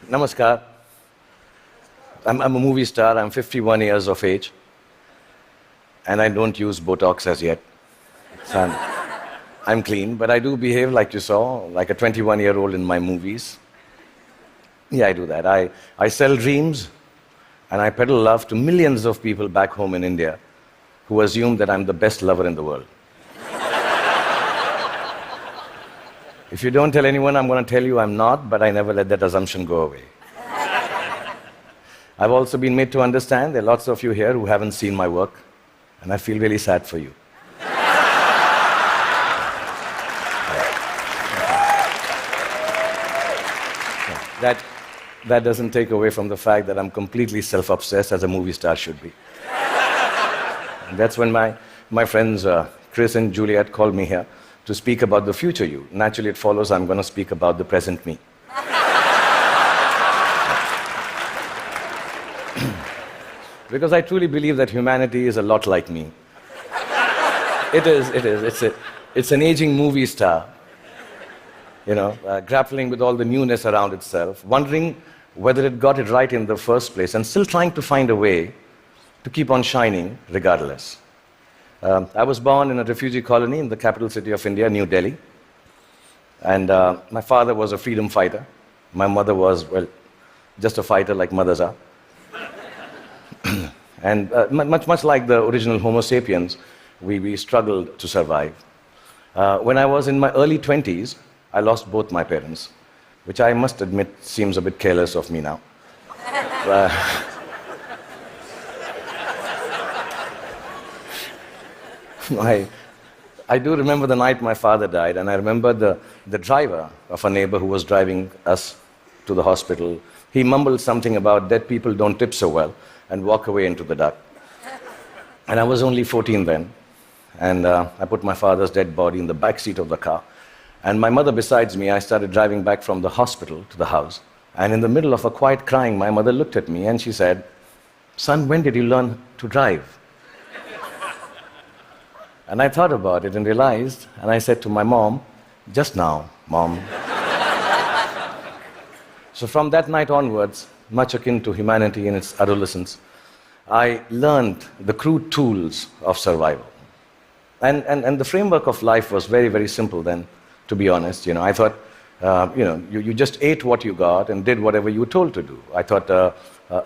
Namaskar. I'm a movie star. I'm 51 years of age. And I don't use Botox as yet. So I'm clean, but I do behave like you saw, like a 21-year-old in my movies. Yeah, I do that. I sell dreams and I peddle love to millions of people back home in India who assume that I'm the best lover in the world. If you don't tell anyone, I'm going to tell you I'm not, but I never let that assumption go away. I've also been made to understand there are lots of you here who haven't seen my work, and I feel really sad for you. That doesn't take away from the fact that I'm completely self-obsessed, as a movie star should be. And that's when my friends Chris and Juliet called me here to speak about the future you. Naturally, it follows I'm going to speak about the present me. Because I truly believe that humanity is a lot like me. It is. It's an aging movie star, grappling with all the newness around itself, wondering whether it got it right in the first place, and still trying to find a way to keep on shining regardless. I was born in a refugee colony in the capital city of India, New Delhi. And my father was a freedom fighter. My mother was, well, just a fighter like mothers are. And much like the original Homo sapiens, we struggled to survive. When I was in my early 20s, I lost both my parents, which I must admit seems a bit careless of me now. I do remember the night my father died, and I remember the driver of a neighbor who was driving us to the hospital. He mumbled something about dead people don't tip so well and walk away into the dark. And I was only 14 then, and I put my father's dead body in the back seat of the car. And my mother besides me, I started driving back from the hospital to the house. And in the middle of a quiet crying, my mother looked at me and she said, "Son, when did you learn to drive?" And I thought about it and realized, and I said to my mom, "Just now, Mom." So from that night onwards, much akin to humanity in its adolescence, I learned the crude tools of survival. And the framework of life was very, very simple then, to be honest. I thought, you just ate what you got and did whatever you were told to do. I thought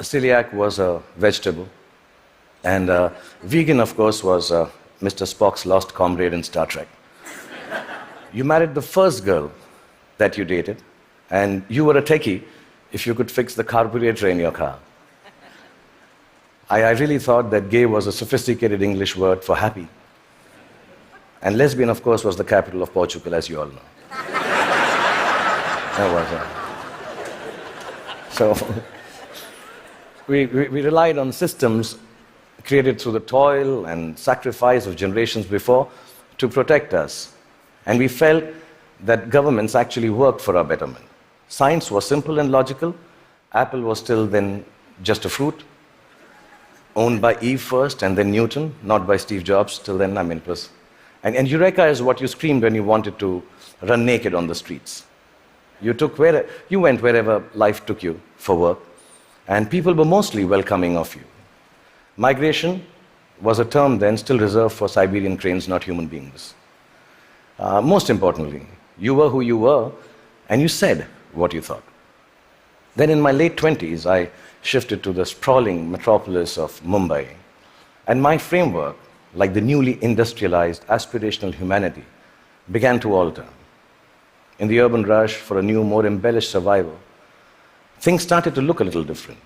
celiac was a vegetable, and vegan, of course, was Mr. Spock's lost comrade in Star Trek. You married the first girl that you dated, and you were a techie if you could fix the carburetor in your car. I really thought that gay was a sophisticated English word for happy. And lesbian, of course, was the capital of Portugal, as you all know. That was it. So we relied on systems created through the toil and sacrifice of generations before to protect us. And we felt that governments actually worked for our betterment. Science was simple and logical. Apple was still then just a fruit, owned by Eve first and then Newton, not by Steve Jobs. Till then, it was... And Eureka is what you screamed when you wanted to run naked on the streets. You went wherever life took you for work, and people were mostly welcoming of you. Migration was a term then still reserved for Siberian cranes, not human beings. Most importantly, you were who you were, and you said what you thought. Then in my late 20s, I shifted to the sprawling metropolis of Mumbai, and my framework, like the newly industrialized aspirational humanity, began to alter. In the urban rush for a new, more embellished survival, things started to look a little different.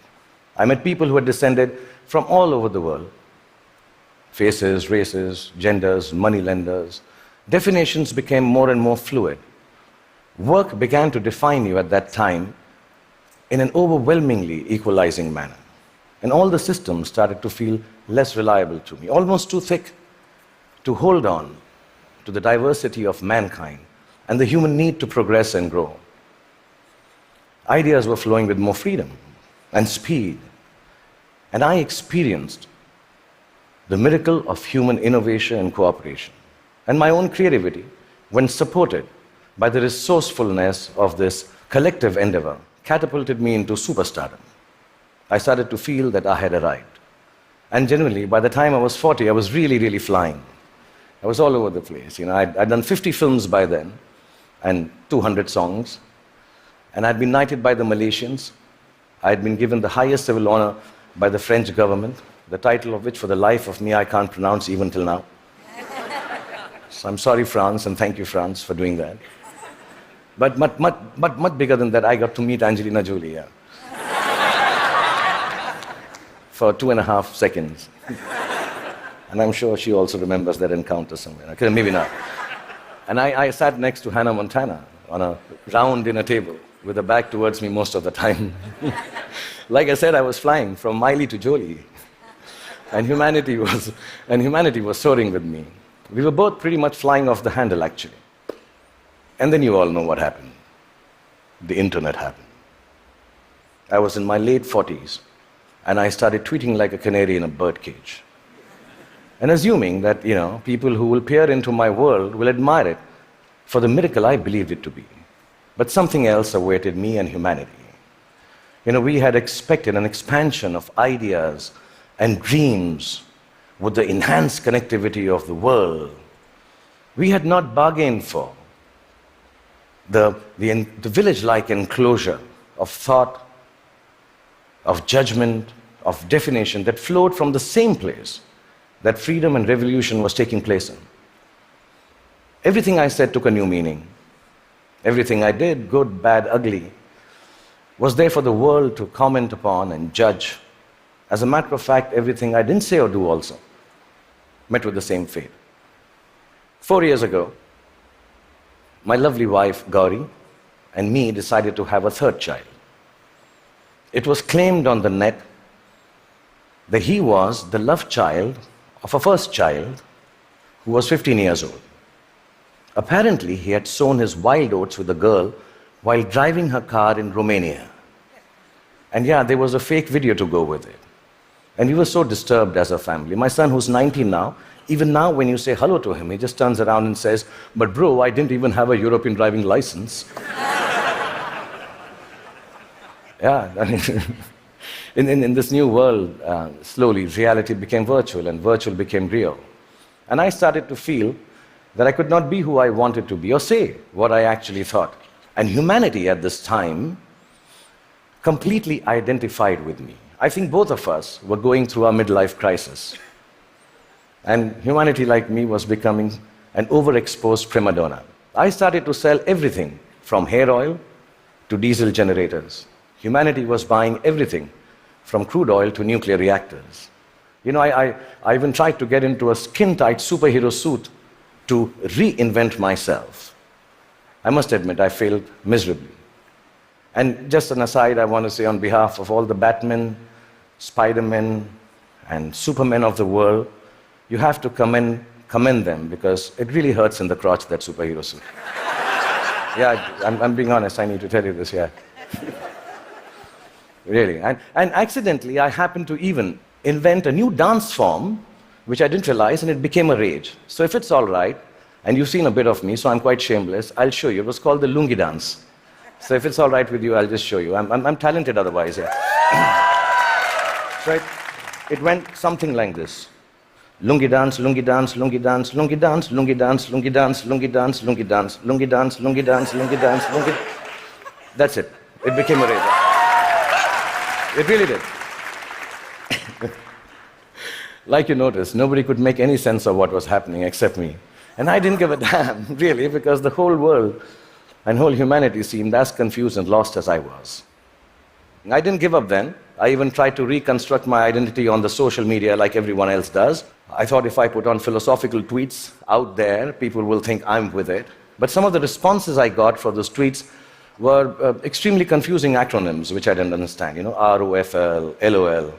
I met people who had descended from all over the world. Faces, races, genders, moneylenders. Definitions became more and more fluid. Work began to define you at that time in an overwhelmingly equalizing manner. And all the systems started to feel less reliable to me, almost too thick to hold on to the diversity of mankind and the human need to progress and grow. Ideas were flowing with more freedom and speed, and I experienced the miracle of human innovation and cooperation, and my own creativity, when supported by the resourcefulness of this collective endeavor, catapulted me into superstardom. I started to feel that I had arrived. And generally, by the time I was 40, I was really, really flying. I was all over the place. I'd done 50 films by then, and 200 songs. And I'd been knighted by the Malaysians. I'd been given the highest civil honor by the French government, the title of which, for the life of me, I can't pronounce even till now. So I'm sorry, France, and thank you, France, for doing that. But much bigger than that, I got to meet Angelina Jolie, yeah. For 2.5 seconds. And I'm sure she also remembers that encounter somewhere. Okay, maybe not. And I sat next to Hannah Montana on a round dinner table with her back towards me most of the time. Like I said, I was flying from Miley to Jolie. And humanity was soaring with me. We were both pretty much flying off the handle, actually. And then you all know what happened. The internet happened. I was in my late 40s, and I started tweeting like a canary in a birdcage. And assuming that, people who will peer into my world will admire it for the miracle I believed it to be. But something else awaited me and humanity. We had expected an expansion of ideas and dreams with the enhanced connectivity of the world. We had not bargained for the village-like enclosure of thought, of judgment, of definition that flowed from the same place that freedom and revolution was taking place in. Everything I said took a new meaning. Everything I did, good, bad, ugly, was there for the world to comment upon and judge. As a matter of fact, everything I didn't say or do also met with the same fate. 4 years ago, my lovely wife, Gauri, and me decided to have a third child. It was claimed on the net that he was the love child of a first child who was 15 years old. Apparently, he had sown his wild oats with a girl while driving her car in Romania. And yeah, there was a fake video to go with it. And we were so disturbed as a family. My son, who's 19 now, even now when you say hello to him, he just turns around and says, "But bro, I didn't even have a European driving license." Yeah, I mean, in this new world, slowly reality became virtual and virtual became real. And I started to feel that I could not be who I wanted to be or say what I actually thought. And humanity at this time completely identified with me. I think both of us were going through our midlife crisis. And humanity, like me, was becoming an overexposed prima donna. I started to sell everything from hair oil to diesel generators. Humanity was buying everything from crude oil to nuclear reactors. I even tried to get into a skin-tight superhero suit to reinvent myself. I must admit, I failed miserably. And just an aside, I want to say on behalf of all the Batmen, Spider-Men, and Supermen of the world, you have to commend them, because it really hurts in the crotch, that superhero suit. Yeah, I'm being honest, I need to tell you this, yeah. Really. And accidentally, I happened to even invent a new dance form, which I didn't realize, and it became a rage. So if it's all right, and you've seen a bit of me, so I'm quite shameless, I'll show you. It was called the lungi dance. So if it's all right with you, I'll just show you. I'm talented otherwise, yeah. So it went something like this. Lungi dance, lungi dance, lungi dance, lungi dance, lungi dance, lungi dance, lungi dance, lungi dance, lungi dance, lungi dance, lungi dance, lungi. That's it. It became a rage. It really did. Like you noticed, nobody could make any sense of what was happening except me. And I didn't give a damn, really, because the whole world and whole humanity seemed as confused and lost as I was. I didn't give up then. I even tried to reconstruct my identity on the social media like everyone else does. I thought if I put on philosophical tweets out there, people will think I'm with it. But some of the responses I got for those tweets were extremely confusing acronyms, which I didn't understand. ROFL, LOL.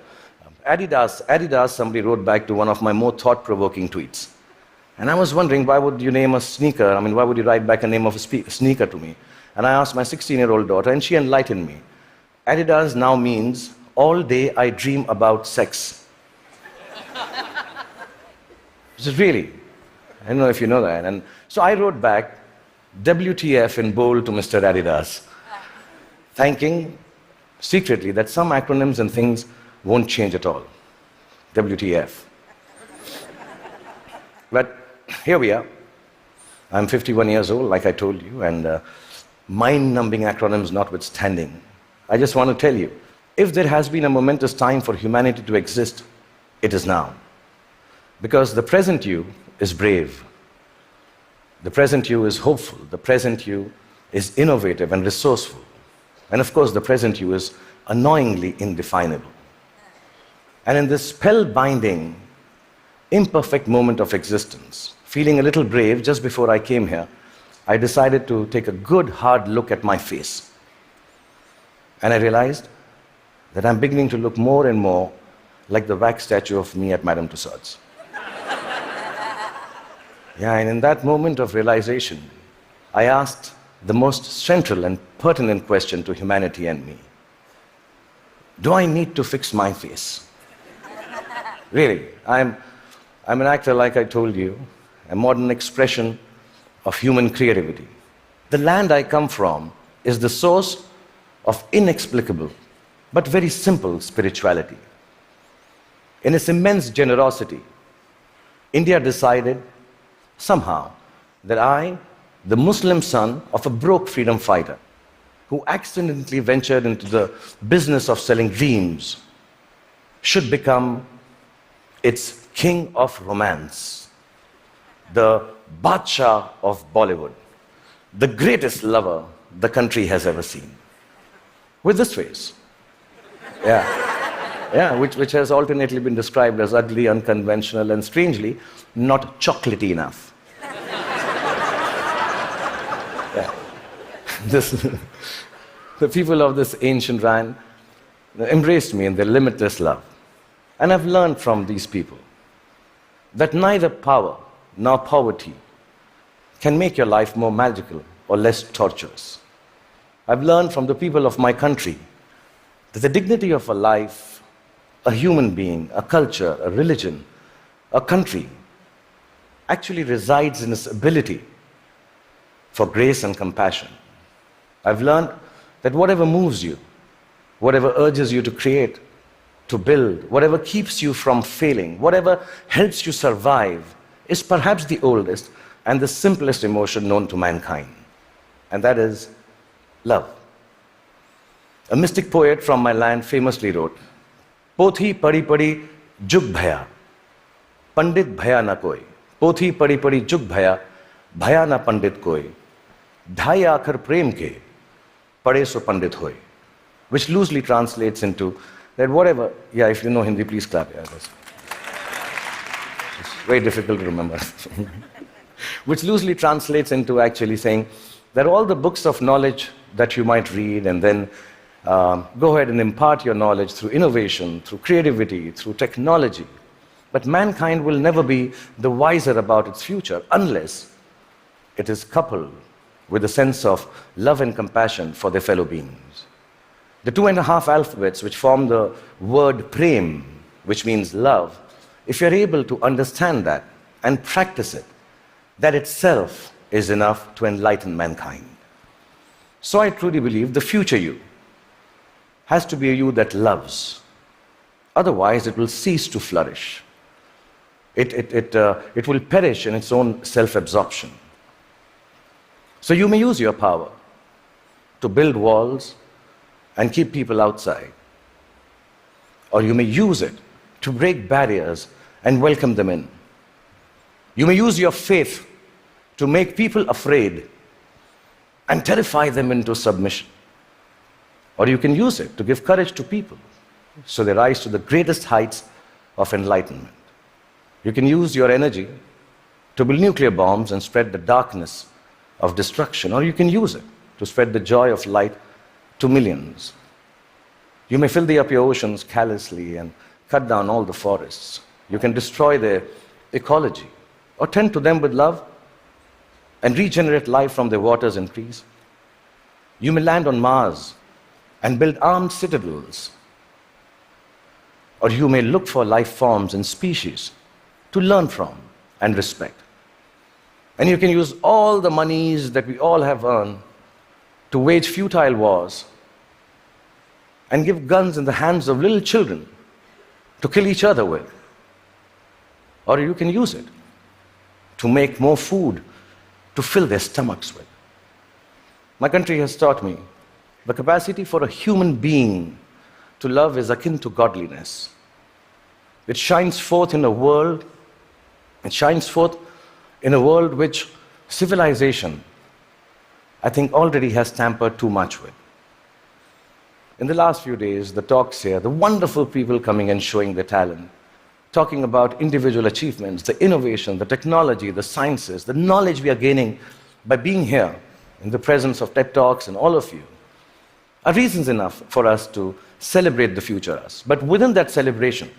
Adidas, somebody wrote back to one of my more thought-provoking tweets. And I was wondering, why would you name a sneaker? Why would you write back a name of a sneaker to me? And I asked my 16-year-old daughter, and she enlightened me. Adidas now means, all day I dream about sex. This is really, I don't know if you know that. And so I wrote back, WTF in bold to Mr. Adidas, thanking secretly that some acronyms and things won't change at all. WTF. But here we are. I'm 51 years old, like I told you, and mind-numbing acronyms notwithstanding, I just want to tell you, if there has been a momentous time for humanity to exist, it is now. Because the present you is brave. The present you is hopeful. The present you is innovative and resourceful. And of course, the present you is annoyingly indefinable. And in this spellbinding, imperfect moment of existence, feeling a little brave just before I came here, I decided to take a good, hard look at my face. And I realized that I'm beginning to look more and more like the wax statue of me at Madame Tussauds. Yeah, and in that moment of realization, I asked the most central and pertinent question to humanity and me. Do I need to fix my face? Really, I'm an actor, like I told you, a modern expression of human creativity. The land I come from is the source of inexplicable but very simple spirituality. In its immense generosity, India decided somehow that I, the Muslim son of a broke freedom fighter who accidentally ventured into the business of selling dreams, should become its king of romance, the Badshah of Bollywood, the greatest lover the country has ever seen. With this face. Yeah, which has alternately been described as ugly, unconventional, and strangely, not chocolatey enough. Yeah. The people of this ancient land embraced me in their limitless love. And I've learned from these people that neither power nor poverty can make your life more magical or less torturous. I've learned from the people of my country that the dignity of a life, a human being, a culture, a religion, a country, actually resides in its ability for grace and compassion. I've learned that whatever moves you, whatever urges you to create, to build, whatever keeps you from failing, whatever helps you survive, is perhaps the oldest and the simplest emotion known to mankind. And that is love. A mystic poet from my land famously wrote, Pothi padi padi jug bhaya, pandit bhaya na koi. Pothi padi padi jug bhaya na pandit koi. Dhai aakhar prem ke, pade so pandit hoy. Which loosely translates into that whatever, yeah, if you know Hindi, please clap. Yeah, that's it's very difficult to remember. Which loosely translates into actually saying that all the books of knowledge that you might read and then go ahead and impart your knowledge through innovation, through creativity, through technology. But mankind will never be the wiser about its future unless it is coupled with a sense of love and compassion for their fellow beings. The 2.5 alphabets which form the word prem, which means love, if you're able to understand that and practice it, that itself is enough to enlighten mankind. So I truly believe the future you has to be a you that loves. Otherwise, it will cease to flourish. It will perish in its own self-absorption. So you may use your power to build walls and keep people outside. Or you may use it to break barriers and welcome them in. You may use your faith to make people afraid and terrify them into submission. Or you can use it to give courage to people so they rise to the greatest heights of enlightenment. You can use your energy to build nuclear bombs and spread the darkness of destruction, or you can use it to spread the joy of light to millions. You may filthy up your oceans callously and cut down all the forests. You can destroy their ecology, or tend to them with love and regenerate life from their waters and trees. You may land on Mars and build armed citadels, or you may look for life forms and species to learn from and respect. And you can use all the monies that we all have earned to wage futile wars and give guns in the hands of little children to kill each other with. Or you can use it to make more food to fill their stomachs with. My country has taught me the capacity for a human being to love is akin to godliness. It shines forth in a world, which civilization, I think, already has tampered too much with. In the last few days, the talks here, the wonderful people coming and showing their talent, talking about individual achievements, the innovation, the technology, the sciences, the knowledge we are gaining by being here in the presence of TED Talks and all of you, are reasons enough for us to celebrate the future us. But within that celebration,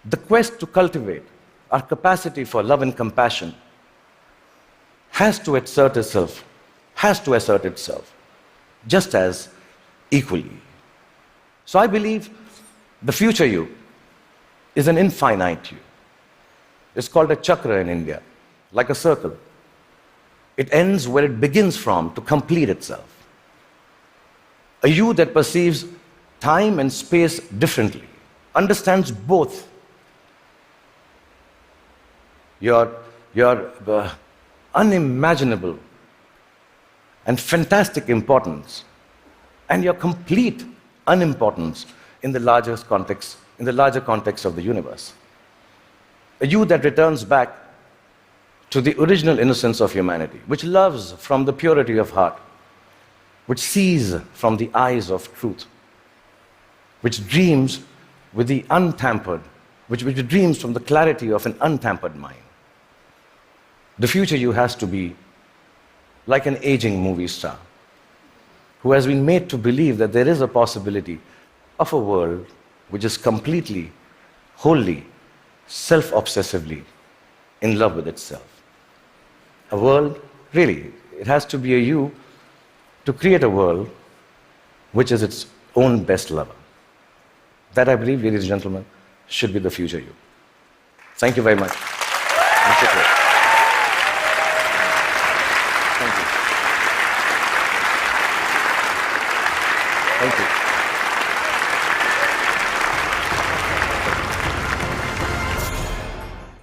the quest to cultivate our capacity for love and compassion has to assert itself just as equally. So I believe the future you is an infinite you. It's called a chakra in India, like a circle. It ends where it begins from to complete itself. A you that perceives time and space differently, understands both your unimaginable and fantastic importance and your complete unimportance in the larger context of the universe. A you that returns back to the original innocence of humanity, which loves from the purity of heart, which sees from the eyes of truth, which dreams with the untampered, which dreams from the clarity of an untampered mind. The future you has to be like an aging movie star who has been made to believe that there is a possibility of a world which is completely, wholly, self-obsessively in love with itself. A world, really, it has to be a you to create a world which is its own best lover. That, I believe, ladies and gentlemen, should be the future you. Thank you very much.